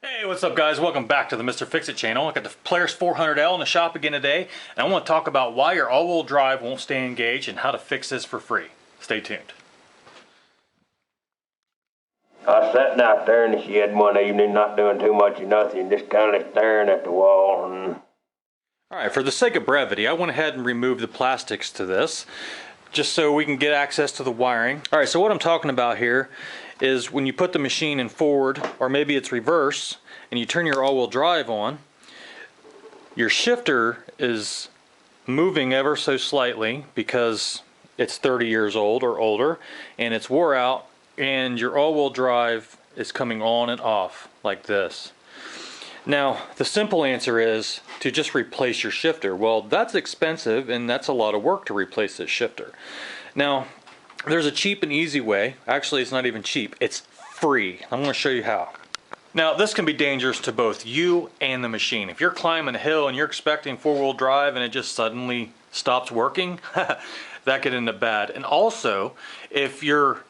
Hey, what's up guys? Welcome back to the Mr. Fix-It channel. I got the Polaris 400L in the shop again today, and I want to talk about why your all-wheel drive won't stay engaged and how to fix this for free. Stay tuned. I was sitting out there in the shed one evening, not doing too much of nothing, just kind of staring at the wall. Alright, for the sake of brevity, I went ahead and removed the plastics to this, just so we can get access to the wiring. Alright, so what I'm talking about here is when you put the machine in forward, or maybe it's reverse, and you turn your all-wheel drive on, your shifter is moving ever so slightly because it's 30 years old or older, and it's wore out, and your all-wheel drive is coming on and off like this. Now, the simple answer is to just replace your shifter. Well, that's expensive and that's a lot of work to replace this shifter. Now, there's a cheap and easy way. Actually, it's not even cheap. It's free. I'm going to show you how. Now, this can be dangerous to both you and the machine. If you're climbing a hill and you're expecting four-wheel drive and it just suddenly stops working, that could end up bad. And also, if you're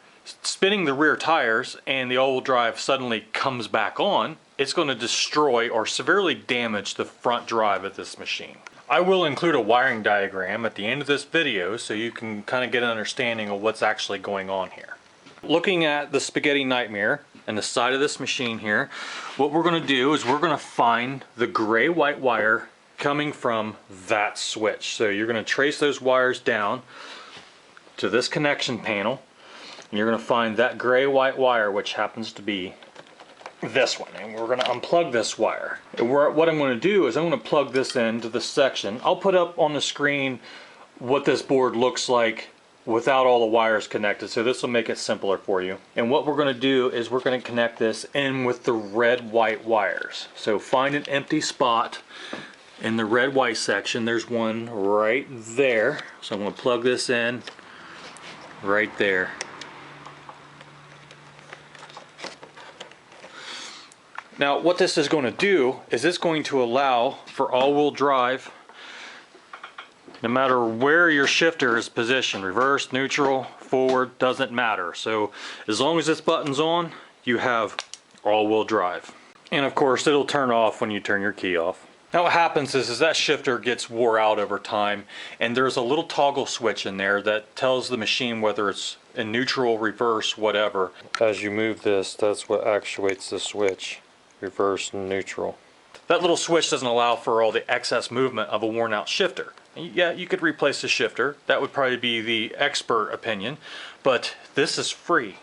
spinning the rear tires and the all-wheel drive suddenly comes back on, it's going to destroy or severely damage the front drive of this machine. I will include a wiring diagram at the end of this video so you can kind of get an understanding of what's actually going on here. Looking at the spaghetti nightmare and the side of this machine here, what we're going to do is we're going to find the gray-white wire coming from that switch. So you're going to trace those wires down to this connection panel, and you're going to find that gray-white wire, which happens to be this one, and we're going to unplug this wire. And what I'm going to do is I'm going to plug this into this section. I'll put up on the screen what this board looks like without all the wires connected, so this will make it simpler for you. And what we're going to do is we're going to connect this in with the red-white wires. So find an empty spot in the red-white section. There's one right there. So I'm going to plug this in right there. Now, what this is going to do is it's going to allow for all-wheel drive no matter where your shifter is positioned, reverse, neutral, forward, doesn't matter. So as long as this button's on, you have all-wheel drive. And of course, it'll turn off when you turn your key off. Now what happens is that shifter gets wore out over time, and there's a little toggle switch in there that tells the machine whether it's in neutral, reverse, whatever. As you move this, that's what actuates the switch. Reverse and neutral. That little switch doesn't allow for all the excess movement of a worn out shifter. Yeah, you could replace the shifter. That would probably be the expert opinion, but this is free.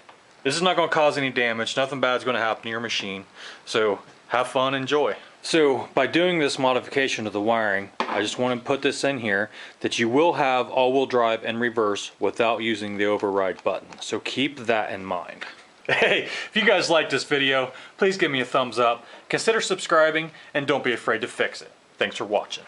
This is not going to cause any damage. Nothing bad is going to happen to your machine. So have fun, enjoy. So by doing this modification of the wiring, I just want to put this in here that you will have all-wheel drive and reverse without using the override button. So keep that in mind. Hey, if you guys liked this video, please give me a thumbs up, consider subscribing, and don't be afraid to fix it. Thanks for watching.